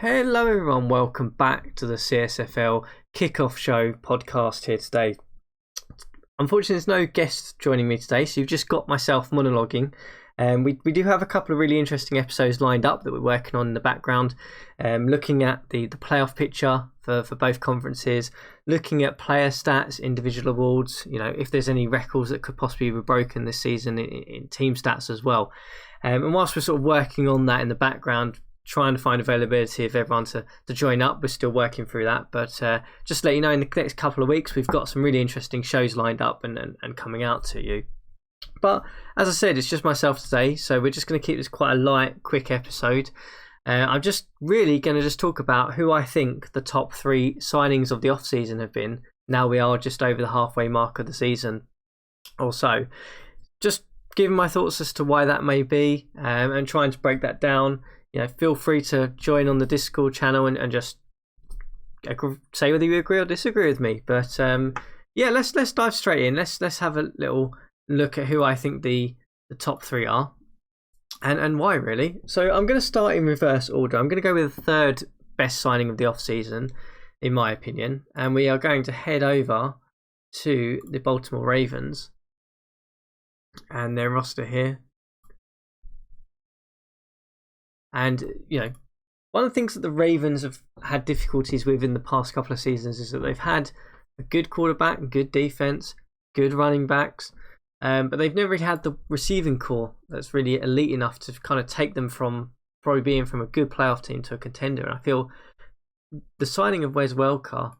Hello everyone, welcome back to the CSFL Kick Off Show podcast here today. Unfortunately, there's no guest joining me today, so you've just got myself monologuing. We do have a couple of really interesting episodes lined up that we're working on in the background, looking at the playoff picture for both conferences, looking at player stats, individual awards, if there's any records that could possibly be broken this season in team stats as well. And whilst we're sort of working on that in the background, trying to find availability of everyone to join up, we're still working through that, but just to let you know, in the next couple of weeks we've got some really interesting shows lined up and coming out to you. But as I said, it's just myself today, so we're just going to keep this quite a light, quick episode. I'm just really going to just talk about who I think the top 3 signings of the off-season have been. Now we are just over the halfway mark of the season or so. Just giving my thoughts as to why that may be, and trying to break that down. Feel free to join on the Discord channel and just say whether you agree or disagree with me. But let's dive straight in. Let's have a little look at who I think the top 3 are and why, really. So I'm going to start in reverse order. I'm going to go with the third best signing of the off season, in my opinion, and we are going to head over to the Baltimore Ravens and their roster here. And, one of the things that the Ravens have had difficulties with in the past couple of seasons is that they've had a good quarterback, good defense, good running backs, but they've never really had the receiving core that's really elite enough to kind of take them from probably being from a good playoff team to a contender. And I feel the signing of Wes Welker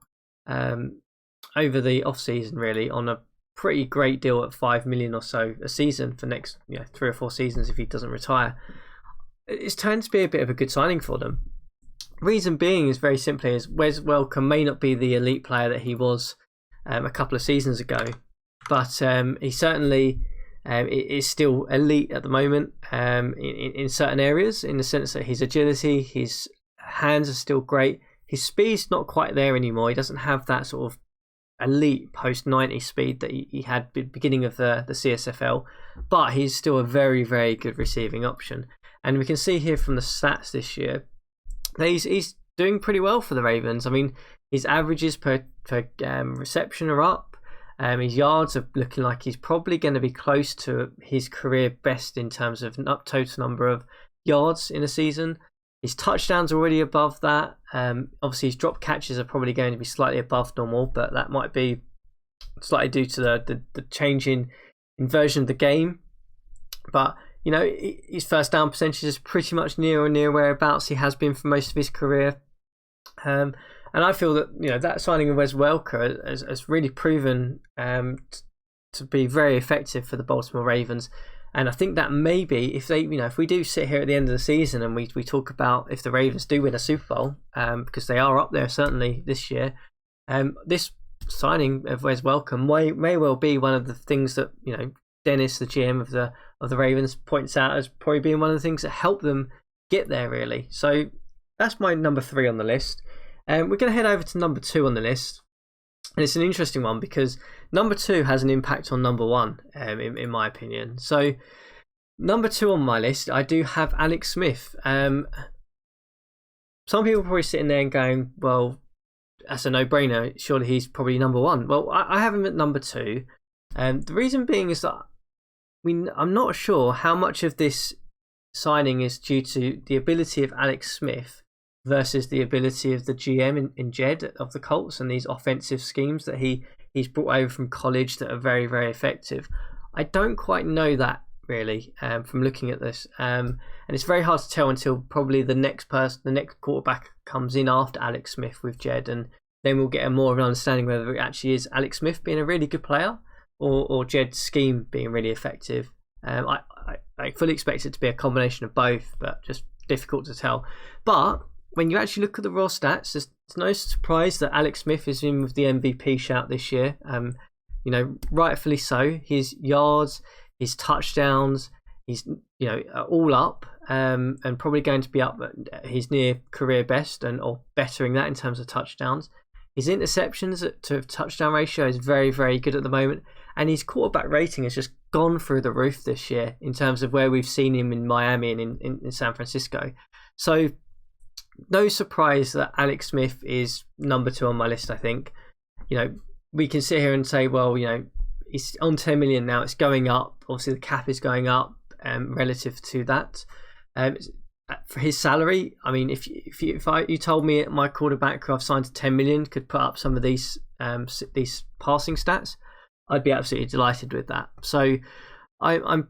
over the off-season, really, on a pretty great deal at $5 million or so a season for next 3 or 4 seasons if he doesn't retire, it's turned to be a bit of a good signing for them. Reason being is very simply is Wes Welker may not be the elite player that he was a couple of seasons ago, but he certainly is still elite at the moment in certain areas, in the sense that his agility, his hands are still great. His speed's not quite there anymore. He doesn't have that sort of elite post-90 speed that he had at the beginning of the CSFL, but he's still a very, very good receiving option. And we can see here from the stats this year that he's doing pretty well for the Ravens. I mean, his averages per reception are up. His yards are looking like he's probably going to be close to his career best in terms of total number of yards in a season. His touchdowns are already above that. Obviously, his drop catches are probably going to be slightly above normal, but that might be slightly due to the change in version of the game. But his first down percentage is pretty much near whereabouts he has been for most of his career. And I feel that that signing of Wes Welker has really proven to be very effective for the Baltimore Ravens. And I think that maybe if they, if we do sit here at the end of the season and we talk about if the Ravens do win a Super Bowl, because they are up there certainly this year, this signing of Wes Welker may well be one of the things that Dennis, the GM of the Ravens, points out as probably being one of the things that help them get there, really. So that's my number 3 on the list. We're going to head over to number 2 on the list. And it's an interesting one because number 2 has an impact on number 1, in my opinion. So number 2 on my list, I do have Alex Smith. Some people are probably sitting there and going, well, that's a no-brainer. Surely he's probably number 1. Well, I have him at number 2. The reason being is that I'm not sure how much of this signing is due to the ability of Alex Smith versus the ability of the GM in Jed of the Colts and these offensive schemes that he's brought over from college that are very, very effective. I don't quite know that, really, from looking at this. And it's very hard to tell until probably the next quarterback comes in after Alex Smith with Jed, and then we'll get more of an understanding whether it actually is Alex Smith being a really good player or Jed's scheme being really effective. I fully expect it to be a combination of both, but just difficult to tell. But when you actually look at the raw stats, it's no surprise that Alex Smith is in with the MVP shout this year. Rightfully so. His yards, his touchdowns, he's all up, and probably going to be up. He's near career best or bettering that in terms of touchdowns. His interceptions to touchdown ratio is very, very good at the moment. And his quarterback rating has just gone through the roof this year in terms of where we've seen him in Miami and in San Francisco. So no surprise that Alex Smith is number 2 on my list. I think, we can sit here and say, well, he's on 10 million now. It's going up. Obviously, the cap is going up relative to that. For his salary, I mean, if you told me my quarterback who I've signed to 10 million could put up some of these passing stats, I'd be absolutely delighted with that. So I'm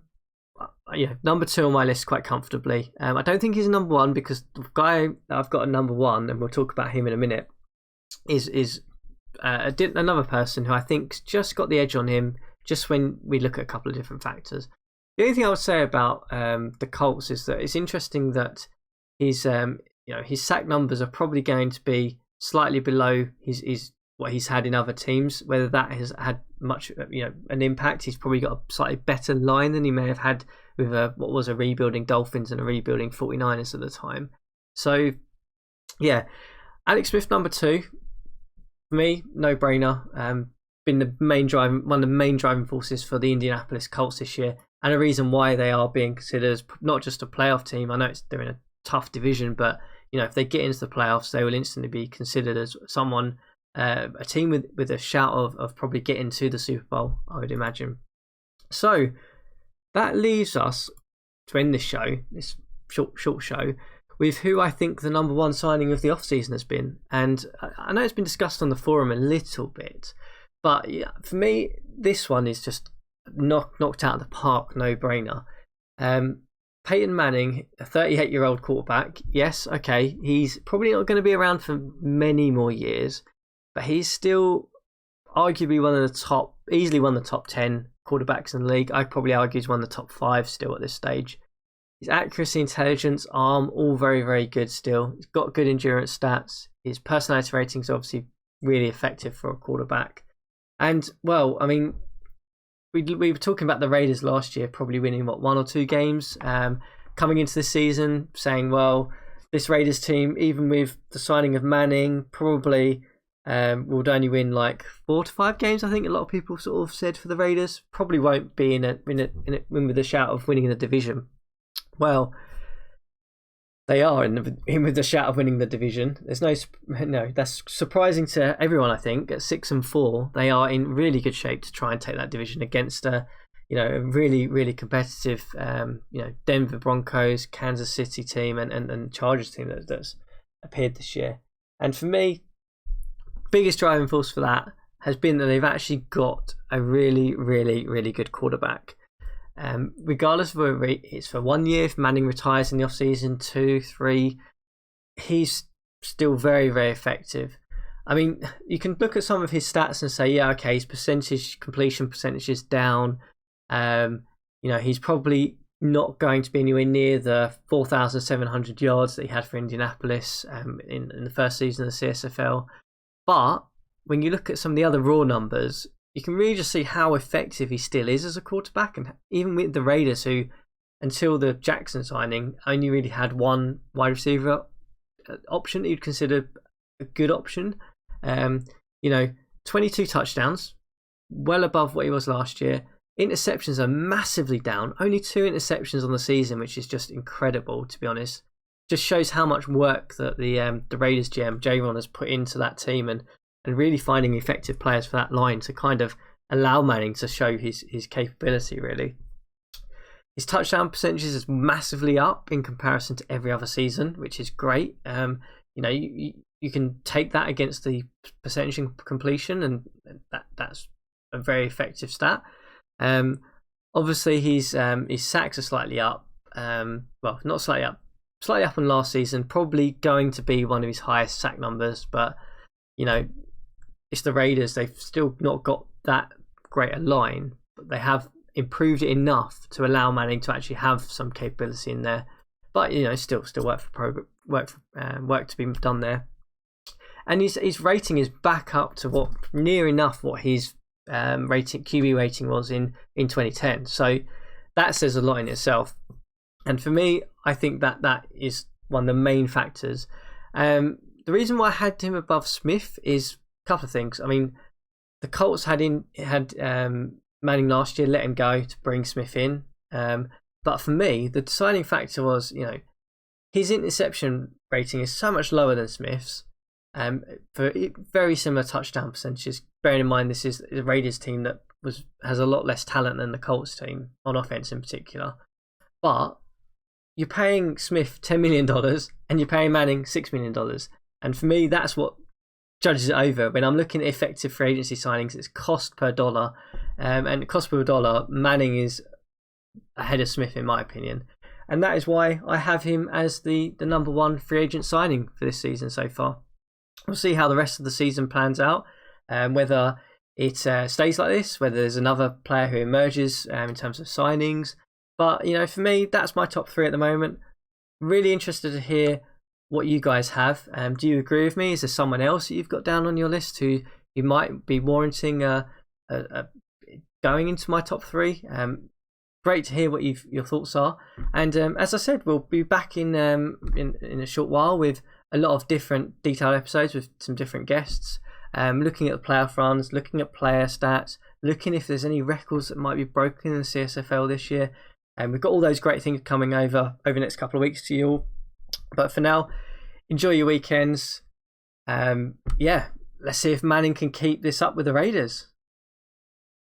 number 2 on my list quite comfortably. I don't think he's number 1 because the guy that I've got at number 1, and we'll talk about him in a minute, is another person who I think's just got the edge on him. Just when we look at a couple of different factors. The only thing I would say about the Colts is that it's interesting that his sack numbers are probably going to be slightly below his what he's had in other teams. Whether that has had much an impact, he's probably got a slightly better line than he may have had with what was a rebuilding Dolphins and a rebuilding 49ers at the time. So yeah, Alex Smith number 2 for me, no brainer. Been one of the main driving forces for the Indianapolis Colts this year. And a reason why they are being considered as not just a playoff team. I know they're in a tough division, but if they get into the playoffs, they will instantly be considered as a team with a shout of probably getting to the Super Bowl, I would imagine. So that leaves us to end this show, this short show, with who I think the number 1 signing of the offseason has been. And I know it's been discussed on the forum a little bit, but for me, this one is just knocked out of the park, no brainer. Peyton Manning, a 38-year-old quarterback. Yes, okay, he's probably not going to be around for many more years, but he's still arguably easily one of the top 10 quarterbacks in the league. I'd probably argue he's one of the top 5 still at this stage. His accuracy, intelligence, arm, all very, very good still. He's got good endurance stats. His personality rating is obviously really effective for a quarterback. And, well, I mean, we were talking about the Raiders last year, probably winning, 1 or 2 games. Coming into the season, saying, well, this Raiders team, even with the signing of Manning, probably would only win 4 to 5 games. I think a lot of people sort of said for the Raiders. Probably won't be in with a shout of winning the division. Well, they are in with the shout of winning the division. There's no, that's surprising to everyone. I think at 6-4, they are in really good shape to try and take that division against a really, really competitive Denver Broncos, Kansas City team, and Chargers team that's appeared this year. And for me, biggest driving force for that has been that they've actually got a really, really, really good quarterback. Regardless of whether it's for 1 year, if Manning retires in the offseason, 2, 3, he's still very, very effective. I mean, you can look at some of his stats and say, yeah, okay, his completion percentage is down. He's probably not going to be anywhere near the 4,700 yards that he had for Indianapolis in the first season of the CSFL. But when you look at some of the other raw numbers, you can really just see how effective he still is as a quarterback. And even with the Raiders, who, until the Jackson signing, only really had one wide receiver option that you'd consider a good option. 22 touchdowns, well above what he was last year. Interceptions are massively down. Only 2 interceptions on the season, which is just incredible, to be honest. Just shows how much work that the Raiders GM, J-Ron, has put into that team and really finding effective players for that line to kind of allow Manning to show his capability, really. His touchdown percentages is massively up in comparison to every other season, which is great. You can take that against the percentage completion, and that's a very effective stat. Obviously, his sacks are slightly up. Not slightly up. Slightly up on last season. Probably going to be one of his highest sack numbers, but it's the Raiders. They've still not got that great a line, but they have improved it enough to allow Manning to actually have some capability in there. But still work to be done there. And his rating is back up to near enough what his QB rating was in 2010. So that says a lot in itself. And for me, I think that is one of the main factors. The reason why I had him above Smith is a couple of things. I mean, the Colts had Manning last year, let him go to bring Smith in. But for me, the deciding factor was, his interception rating is so much lower than Smith's. For very similar touchdown percentages. Bearing in mind this is the Raiders team that has a lot less talent than the Colts team on offense in particular. But you're paying Smith $10 million and you're paying Manning $6 million. And for me, that's what judges it over. When I'm looking at effective free agency signings, it's cost per dollar. And cost per dollar, Manning is ahead of Smith in my opinion. And that is why I have him as the number one free agent signing for this season so far. We'll see how the rest of the season plans out, whether it stays like this, whether there's another player who emerges in terms of signings. But, for me, that's my top three at the moment. Really interested to hear what you guys have. Do you agree with me? Is there someone else that you've got down on your list who might be warranting going into my top three? Great to hear what your thoughts are. And as I said, we'll be back in a short while with a lot of different detailed episodes with some different guests, looking at the playoff runs, looking at player stats, looking if there's any records that might be broken in the CSFL this year. And we've got all those great things coming over the next couple of weeks to you all. But for now, enjoy your weekends. Let's see if Manning can keep this up with the Raiders.